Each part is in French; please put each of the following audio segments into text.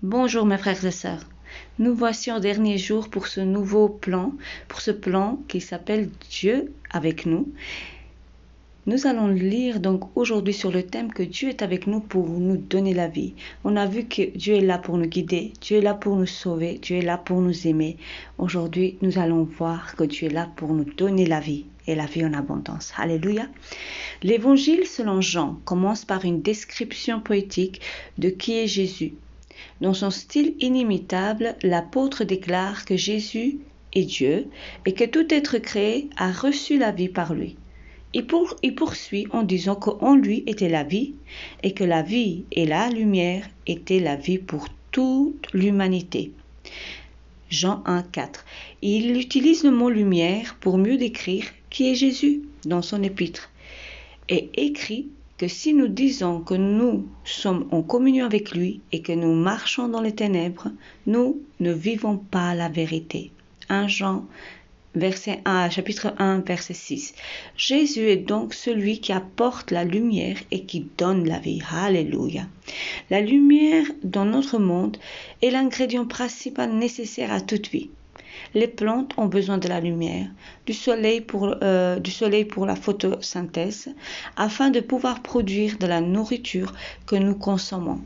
Bonjour mes frères et sœurs. Nous voici en dernier jour pour ce nouveau plan, pour ce plan qui s'appelle Dieu avec nous. Nous allons lire donc aujourd'hui sur le thème que Dieu est avec nous pour nous donner la vie. On a vu que Dieu est là pour nous guider, Dieu est là pour nous sauver, Dieu est là pour nous aimer. Aujourd'hui, nous allons voir que Dieu est là pour nous donner la vie et la vie en abondance. Alléluia. L'évangile selon Jean commence par une description poétique de qui est Jésus. Dans son style inimitable, l'apôtre déclare que Jésus est Dieu et que tout être créé a reçu la vie par lui. Il poursuit en disant qu'en lui était la vie et que la vie et la lumière étaient la vie pour toute l'humanité. Jean 1, 4. Il utilise le mot lumière pour mieux décrire qui est Jésus dans son épître et écrit que si nous disons que nous sommes en communion avec lui et que nous marchons dans les ténèbres, nous ne vivons pas la vérité. 1 Jean chapitre 1, verset 6. Jésus est donc celui qui apporte la lumière et qui donne la vie. Alléluia. La lumière dans notre monde est l'ingrédient principal nécessaire à toute vie. Les plantes ont besoin de la lumière, du soleil pour la photosynthèse, afin de pouvoir produire de la nourriture que nous consommons.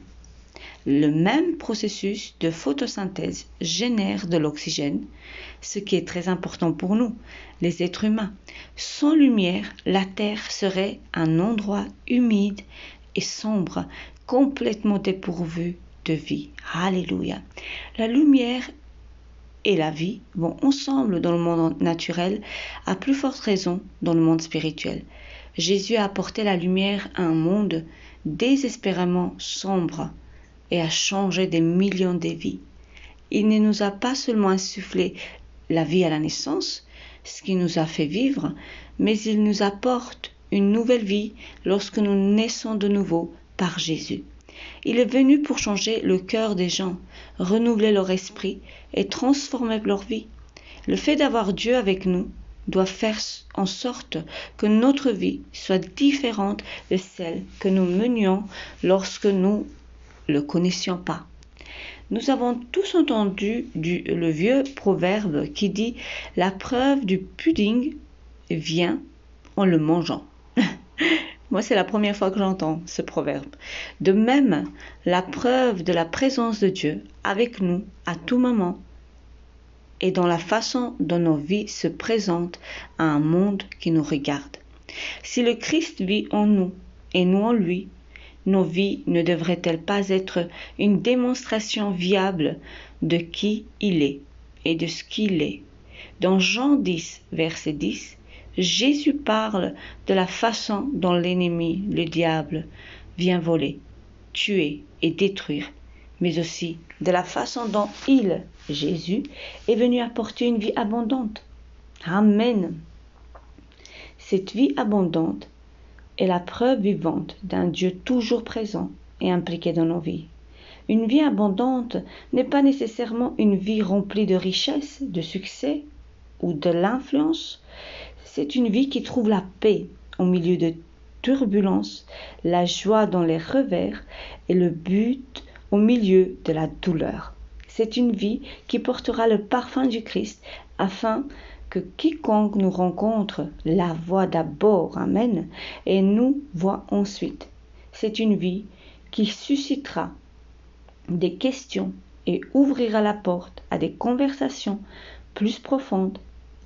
Le même processus de photosynthèse génère de l'oxygène, ce qui est très important pour nous, les êtres humains. Sans lumière, la Terre serait un endroit humide et sombre, complètement dépourvu de vie. Alléluia. La lumière et la vie vont ensemble dans le monde naturel, à plus forte raison dans le monde spirituel. Jésus a apporté la lumière à un monde désespérément sombre et a changé des millions de vies. Il ne nous a pas seulement insufflé la vie à la naissance, ce qui nous a fait vivre, mais il nous apporte une nouvelle vie lorsque nous naissons de nouveau par Jésus. Il est venu pour changer le cœur des gens, renouveler leur esprit et transformer leur vie. Le fait d'avoir Dieu avec nous doit faire en sorte que notre vie soit différente de celle que nous menions lorsque nous ne le connaissions pas. Nous avons tous entendu le vieux proverbe qui dit « La preuve du pudding vient en le mangeant ». Moi, c'est la première fois que j'entends ce proverbe. De même, la preuve de la présence de Dieu avec nous à tout moment et dans la façon dont nos vies se présentent à un monde qui nous regarde. Si le Christ vit en nous et nous en lui, nos vies ne devraient-elles pas être une démonstration viable de qui il est et de ce qu'il est? Dans Jean 10, verset 10, Jésus parle de la façon dont l'ennemi, le diable, vient voler, tuer et détruire, mais aussi de la façon dont il, Jésus, est venu apporter une vie abondante. Amen. Cette vie abondante est la preuve vivante d'un Dieu toujours présent et impliqué dans nos vies. Une vie abondante n'est pas nécessairement une vie remplie de richesses, de succès ou de l'influence. C'est une vie qui trouve la paix au milieu de turbulences, la joie dans les revers et le but au milieu de la douleur. C'est une vie qui portera le parfum du Christ afin que quiconque nous rencontre la voie d'abord, amen, et nous voit ensuite. C'est une vie qui suscitera des questions et ouvrira la porte à des conversations plus profondes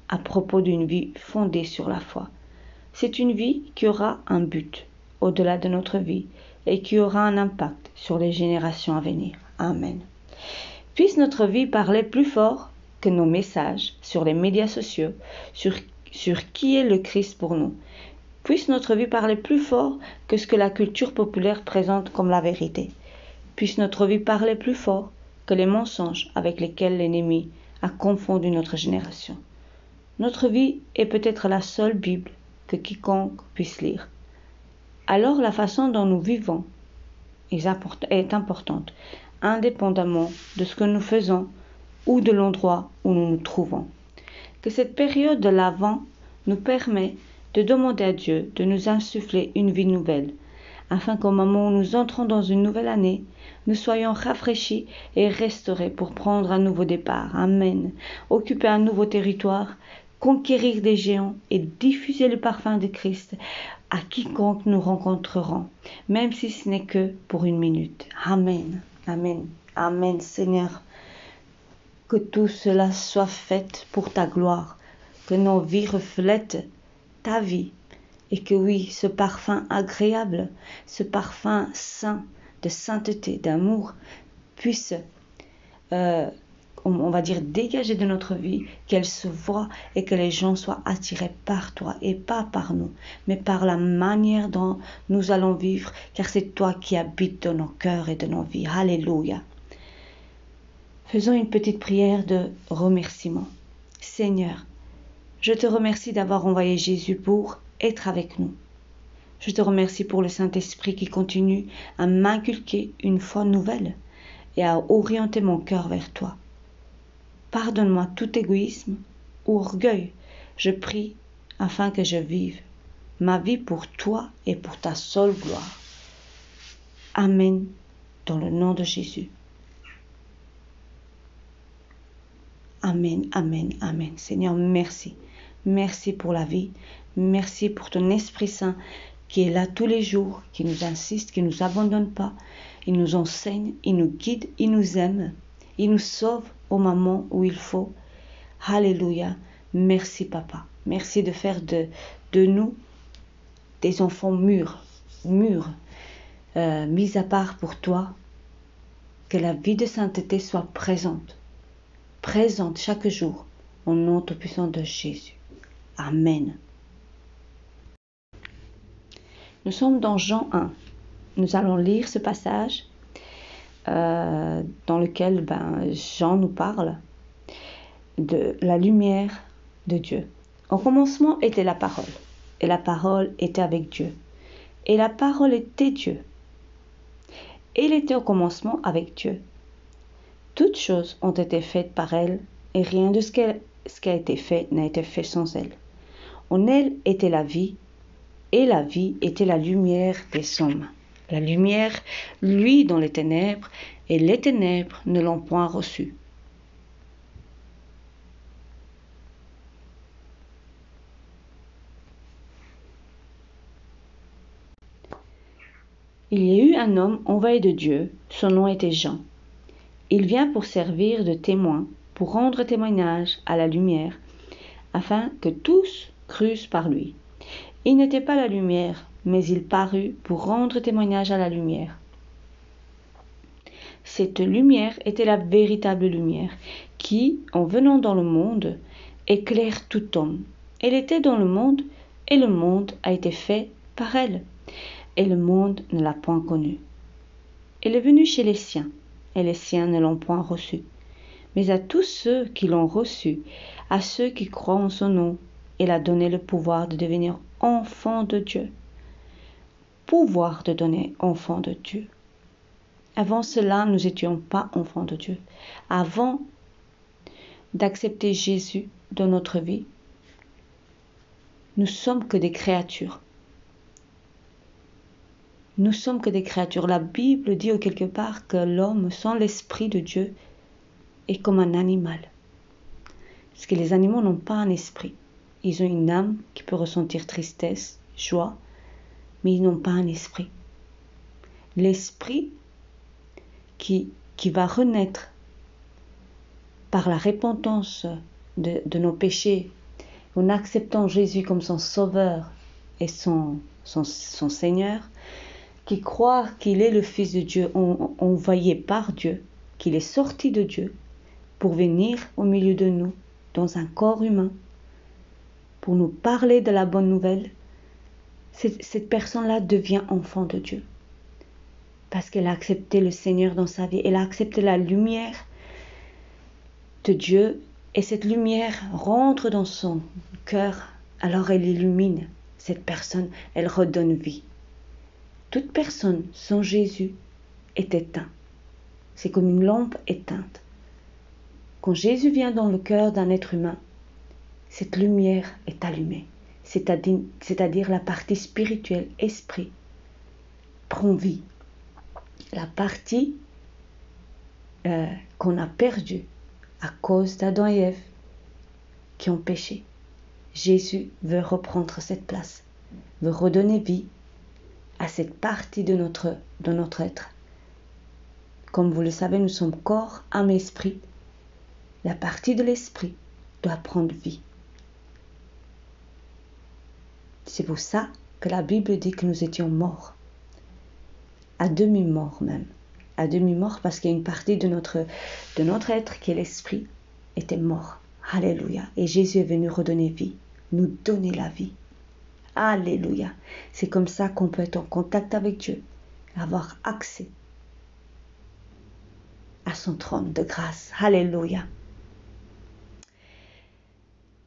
à propos d'une vie fondée sur la foi. C'est une vie qui aura un but au-delà de notre vie et qui aura un impact sur les générations à venir. Amen. Puisse notre vie parler plus fort que nos messages sur les médias sociaux, sur qui est le Christ pour nous. Puisse notre vie parler plus fort que ce que la culture populaire présente comme la vérité. Puisse notre vie parler plus fort que les mensonges avec lesquels l'ennemi a confondu notre génération. Notre vie est peut-être la seule Bible que quiconque puisse lire. Alors la façon dont nous vivons est importante, indépendamment de ce que nous faisons ou de l'endroit où nous nous trouvons. Que cette période de l'Avent nous permet de demander à Dieu de nous insuffler une vie nouvelle, afin qu'au moment où nous entrons dans une nouvelle année, nous soyons rafraîchis et restaurés pour prendre un nouveau départ. Amen. Occuper un nouveau territoire, conquérir des géants et diffuser le parfum de Christ à quiconque nous rencontrerons, même si ce n'est que pour une minute. Amen. Amen. Amen, Seigneur. Que tout cela soit fait pour ta gloire, que nos vies reflètent ta vie, et que oui, ce parfum agréable, ce parfum saint, de sainteté, d'amour, puisse, on va dire, dégager de notre vie, qu'elle se voie et que les gens soient attirés par toi et pas par nous, mais par la manière dont nous allons vivre, car c'est toi qui habites dans nos cœurs et dans nos vies. Alléluia. Faisons une petite prière de remerciement. Seigneur, je te remercie d'avoir envoyé Jésus pour être avec nous. Je te remercie pour le Saint-Esprit qui continue à m'inculquer une foi nouvelle et à orienter mon cœur vers toi. Pardonne-moi tout égoïsme ou orgueil. Je prie afin que je vive ma vie pour toi et pour ta seule gloire. Amen, dans le nom de Jésus. Amen, amen, amen. Seigneur, merci. Merci pour la vie. Merci pour ton Esprit Saint qui est là tous les jours, qui nous insiste, qui ne nous abandonne pas. Il nous enseigne, il nous guide, il nous aime. Il nous sauve au moment où il faut. Alléluia. Merci, Papa. Merci de faire de nous des enfants mûrs, mis à part pour toi. Que la vie de sainteté soit présente chaque jour, au nom tout-puissant de Jésus. Amen. Nous sommes dans Jean 1. Nous allons lire ce passage dans lequel Jean nous parle de la lumière de Dieu. Au commencement était la parole, et la parole était avec Dieu, et la parole était Dieu. Et il était au commencement avec Dieu. Toutes choses ont été faites par elle, et rien de ce qui a été fait n'a été fait sans elle. En elle était la vie, et la vie était la lumière des hommes. La lumière, lui, dans les ténèbres, et les ténèbres ne l'ont point reçue. Il y a eu un homme envoyé de Dieu, son nom était Jean. Il vient pour servir de témoin, pour rendre témoignage à la lumière, afin que tous crussent par lui. Il n'était pas la lumière, mais il parut pour rendre témoignage à la lumière. Cette lumière était la véritable lumière, qui, en venant dans le monde, éclaire tout homme. Elle était dans le monde, et le monde a été fait par elle, et le monde ne l'a point connue. Elle est venue chez les siens, et les siens ne l'ont point reçue. Mais à tous ceux qui l'ont reçue, à ceux qui croient en son nom, elle a donné le pouvoir de devenir enfants de Dieu. Pouvoir de donner enfants de Dieu. Avant cela, nous n'étions pas enfants de Dieu. Avant d'accepter Jésus dans notre vie, nous sommes que des créatures. Nous sommes que des créatures. La Bible dit quelque part que l'homme sans l'esprit de Dieu est comme un animal. Parce que les animaux n'ont pas un esprit. Ils ont une âme qui peut ressentir tristesse, joie, mais ils n'ont pas un esprit. L'esprit qui va renaître par la repentance de nos péchés, en acceptant Jésus comme son sauveur et son Seigneur, qui croit qu'il est le Fils de Dieu, envoyé par Dieu, qu'il est sorti de Dieu pour venir au milieu de nous, dans un corps humain, pour nous parler de la bonne nouvelle, cette personne-là devient enfant de Dieu. Parce qu'elle a accepté le Seigneur dans sa vie, elle a accepté la lumière de Dieu, et cette lumière rentre dans son cœur, alors elle illumine cette personne, elle redonne vie. Toute personne sans Jésus est éteinte. C'est comme une lampe éteinte. Quand Jésus vient dans le cœur d'un être humain, cette lumière est allumée, c'est-à-dire la partie spirituelle, esprit, prend vie. La partie qu'on a perdue à cause d'Adam et Ève qui ont péché. Jésus veut reprendre cette place, veut redonner vie à cette partie de notre être. Comme vous le savez, nous sommes corps, âme et esprit. La partie de l'esprit doit prendre vie. C'est pour ça que la Bible dit que nous étions morts. À demi-mort même. À demi-mort parce qu'il y a une partie de notre être qui est l'esprit était mort. Alléluia. Et Jésus est venu redonner vie, nous donner la vie. Alléluia. C'est comme ça qu'on peut être en contact avec Dieu, avoir accès à son trône de grâce. Alléluia.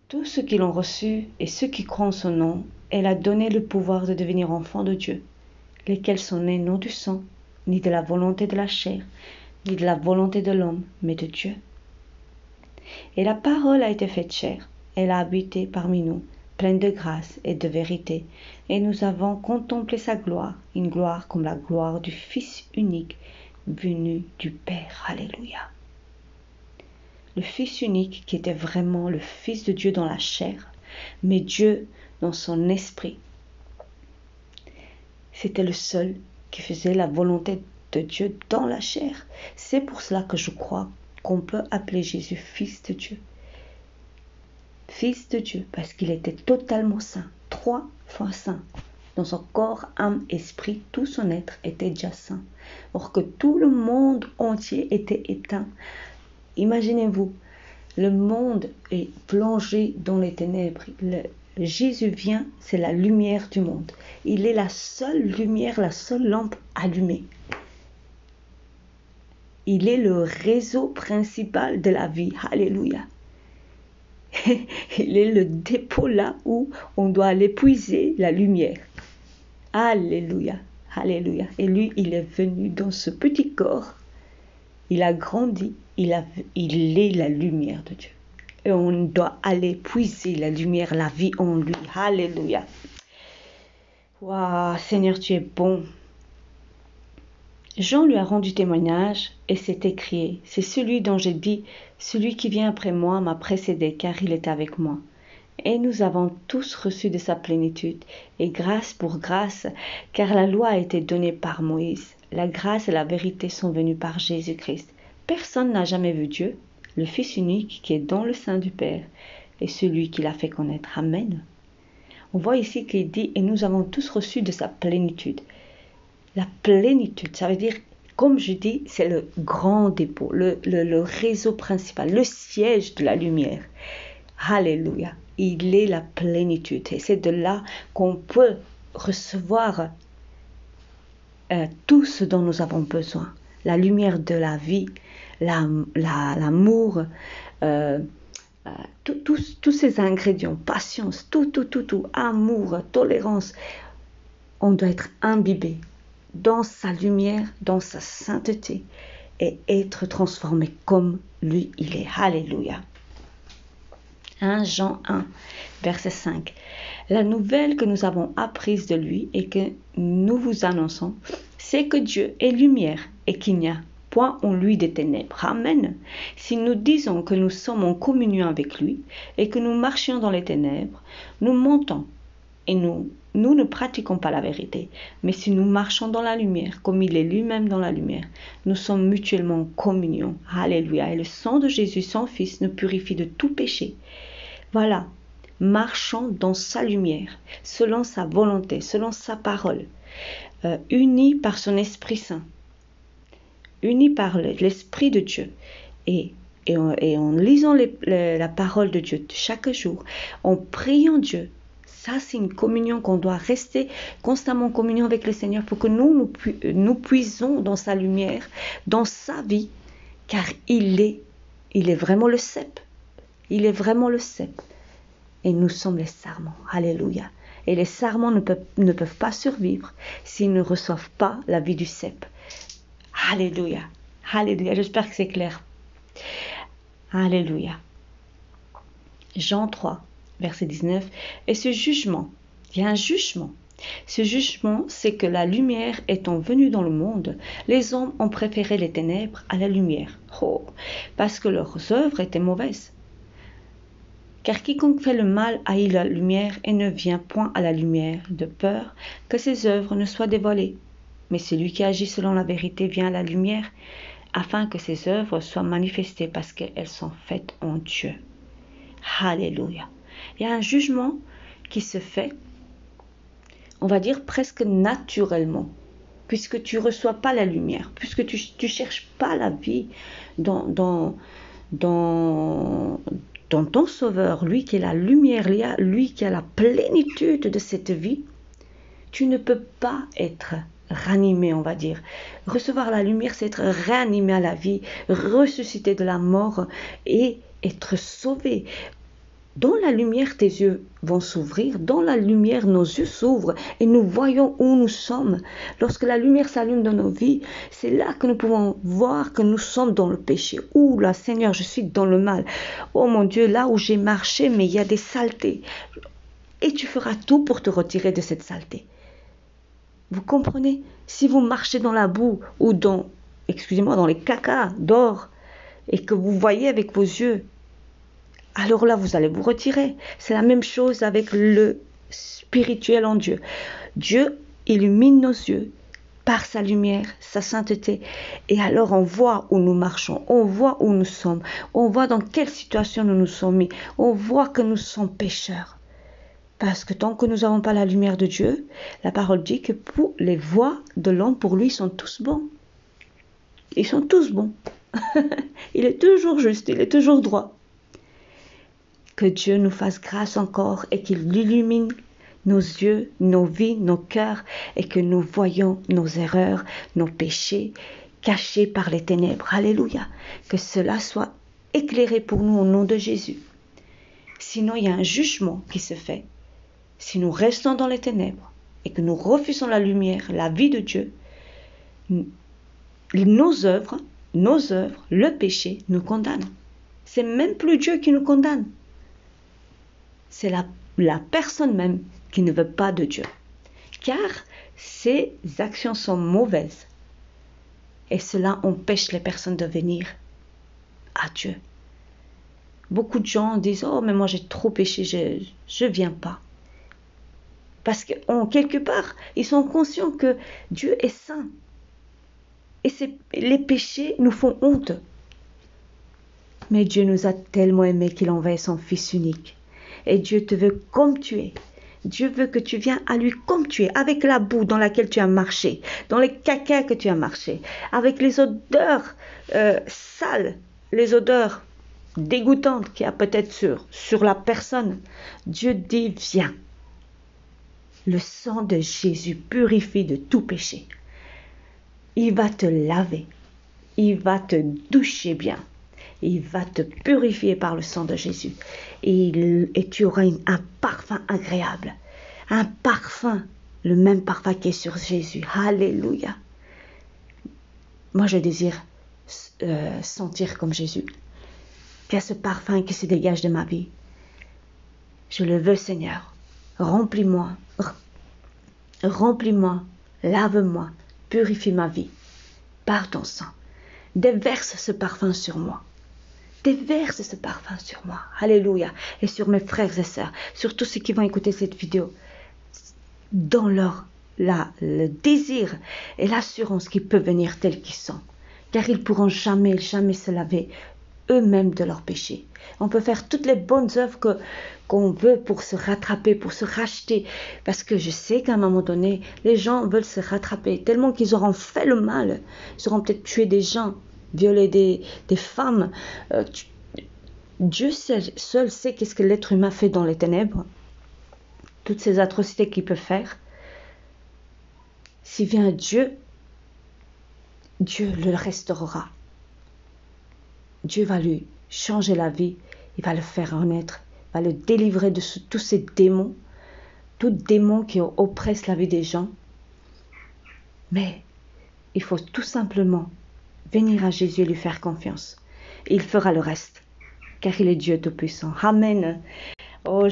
Tous ceux qui l'ont reçu et ceux qui croient en son nom, elle a donné le pouvoir de devenir enfants de Dieu, lesquels sont nés non du sang, ni de la volonté de la chair, ni de la volonté de l'homme, mais de Dieu. Et la parole a été faite chair, elle a habité parmi nous, pleine de grâce et de vérité, et nous avons contemplé sa gloire, une gloire comme la gloire du Fils unique, venu du Père. Alléluia. Le Fils unique qui était vraiment le Fils de Dieu dans la chair, mais Dieu dans son esprit. C'était le seul qui faisait la volonté de Dieu dans la chair. C'est pour cela que je crois qu'on peut appeler Jésus Fils de Dieu. Fils de Dieu, parce qu'il était totalement saint, 3 fois saint. Dans son corps, âme, esprit, tout son être était déjà saint. Or que tout le monde entier était éteint. Imaginez-vous, le monde est plongé dans les ténèbres. Jésus vient, c'est la lumière du monde. Il est la seule lumière, la seule lampe allumée. Il est le réseau principal de la vie. Alléluia. Il est le dépôt là où on doit aller puiser la lumière. Alléluia. Alléluia. Et lui, il est venu dans ce petit corps. Il a grandi. Il est la lumière de Dieu. Et on doit aller puiser la lumière, la vie en lui. Alléluia. Waouh, Seigneur, tu es bon. Jean lui a rendu témoignage et s'est écrié. C'est celui dont j'ai dit, celui qui vient après moi m'a précédé car il est avec moi. Et nous avons tous reçu de sa plénitude, et grâce pour grâce, car la loi a été donnée par Moïse. La grâce et la vérité sont venues par Jésus-Christ. Personne n'a jamais vu Dieu, le Fils unique qui est dans le sein du Père, et celui qui l'a fait connaître. Amen. On voit ici qu'il dit, et nous avons tous reçu de sa plénitude. La plénitude, ça veut dire, comme je dis, c'est le grand dépôt, le réseau principal, le siège de la lumière. Alléluia. Il est la plénitude. Et c'est de là qu'on peut recevoir tout ce dont nous avons besoin. La lumière de la vie, l'amour, tous ces ingrédients, patience, tout, amour, tolérance. On doit être imbibé dans sa lumière, dans sa sainteté et être transformé comme lui il est. Alléluia. 1 Jean 1, verset 5. La nouvelle que nous avons apprise de lui et que nous vous annonçons, c'est que Dieu est lumière et qu'il n'y a point en lui des ténèbres. Amen. Si nous disons que nous sommes en communion avec lui et que nous marchions dans les ténèbres, nous mentons et nous ne pratiquons pas la vérité. Mais si nous marchons dans la lumière, comme il est lui-même dans la lumière, nous sommes mutuellement en communion. Alléluia. Et le sang de Jésus, son Fils, nous purifie de tout péché. Voilà. Marchons dans sa lumière, selon sa volonté, selon sa parole, unis par son Esprit Saint, unis par l'Esprit de Dieu. Et en lisant la parole de Dieu chaque jour, en priant Dieu, ça, c'est une communion qu'on doit rester constamment en communion avec le Seigneur pour que nous puisons dans sa lumière, dans sa vie, car il est vraiment le cep. Il est vraiment le cep. Et nous sommes les sarments. Alléluia. Et les sarments ne peuvent pas survivre s'ils ne reçoivent pas la vie du cep. Alléluia. Alléluia. J'espère que c'est clair. Alléluia. Jean 3. Verset 19, et ce jugement, il y a un jugement Ce jugement, c'est que la lumière étant venue dans le monde, les hommes ont préféré les ténèbres à la lumière. Oh, parce que leurs œuvres étaient mauvaises. Car quiconque fait le mal haït la lumière et ne vient point à la lumière, de peur que ses œuvres ne soient dévoilées. Mais celui qui agit selon la vérité vient à la lumière, afin que ses œuvres soient manifestées parce qu'elles sont faites en Dieu. Alléluia. Il y a un jugement qui se fait, on va dire presque naturellement, puisque tu ne reçois pas la lumière, puisque tu ne cherches pas la vie dans ton Sauveur, lui qui est la lumière, lui qui a la plénitude de cette vie, tu ne peux pas être ranimé, on va dire. Recevoir la lumière, c'est être réanimé à la vie, ressuscité de la mort et être sauvé. Dans la lumière, tes yeux vont s'ouvrir. Dans la lumière, nos yeux s'ouvrent et nous voyons où nous sommes. Lorsque la lumière s'allume dans nos vies, c'est là que nous pouvons voir que nous sommes dans le péché. Ouh là, Seigneur, je suis dans le mal. Oh mon Dieu, là où j'ai marché, mais il y a des saletés. Et tu feras tout pour te retirer de cette saleté. Vous comprenez? Si vous marchez dans la boue ou dans les cacas d'or et que vous voyez avec vos yeux, alors là, vous allez vous retirer. C'est la même chose avec le spirituel en Dieu. Dieu illumine nos yeux par sa lumière, sa sainteté. Et alors, on voit où nous marchons, on voit où nous sommes, on voit dans quelle situation nous nous sommes mis, on voit que nous sommes pécheurs. Parce que tant que nous n'avons pas la lumière de Dieu, la parole dit que pour les voies de l'homme, pour lui, sont tous bons. Ils sont tous bons. Il est toujours juste, il est toujours droit. Que Dieu nous fasse grâce encore et qu'il illumine nos yeux, nos vies, nos cœurs et que nous voyons nos erreurs, nos péchés cachés par les ténèbres. Alléluia. Que cela soit éclairé pour nous au nom de Jésus. Sinon, il y a un jugement qui se fait. Si nous restons dans les ténèbres et que nous refusons la lumière, la vie de Dieu, nos œuvres, le péché nous condamne. C'est même plus Dieu qui nous condamne. C'est la personne même qui ne veut pas de Dieu. Car ses actions sont mauvaises. Et cela empêche les personnes de venir à Dieu. Beaucoup de gens disent « Oh, mais moi j'ai trop péché, je ne viens pas. » Parce qu'en quelque part, ils sont conscients que Dieu est saint. Et les péchés nous font honte. Mais Dieu nous a tellement aimés qu'il a envoyé son Fils unique. Et Dieu te veut comme tu es. Dieu veut que tu viennes à lui comme tu es, avec la boue dans laquelle tu as marché, dans les cacas que tu as marché, avec les odeurs sales, les odeurs dégoûtantes qu'il y a peut-être sur la personne. Dieu dit, viens. Le sang de Jésus purifie de tout péché. Il va te laver. Il va te doucher bien. Il va te purifier par le sang de Jésus. Et tu auras un parfum agréable. Un parfum, le même parfum qui est sur Jésus. Alléluia. Moi, je désire sentir comme Jésus. Qu'il y a ce parfum qui se dégage de ma vie. Je le veux, Seigneur. Remplis-moi. Remplis-moi. Lave-moi. Purifie ma vie. Par ton sang. Déverse ce parfum sur moi. Déverse ce parfum sur moi. Alléluia. Et sur mes frères et sœurs. Sur tous ceux qui vont écouter cette vidéo. Dans le désir et l'assurance qu'ils peuvent venir tels qu'ils sont. Car ils ne pourront jamais se laver eux-mêmes de leurs péchés. On peut faire toutes les bonnes œuvres qu'on veut pour se rattraper, pour se racheter. Parce que je sais qu'à un moment donné, les gens veulent se rattraper tellement qu'ils auront fait le mal. Ils auront peut-être tué des gens, violé des femmes. Dieu seul sait qu'est-ce que l'être humain fait dans les ténèbres. Toutes ces atrocités qu'il peut faire. S'il vient Dieu, Dieu le restaurera. Dieu va lui changer la vie, il va le faire renaître, il va le délivrer de tous ces démons, tous démons qui oppressent la vie des gens. Mais il faut tout simplement venir à Jésus et lui faire confiance. Et il fera le reste, car il est Dieu Tout-Puissant. Amen. Oh,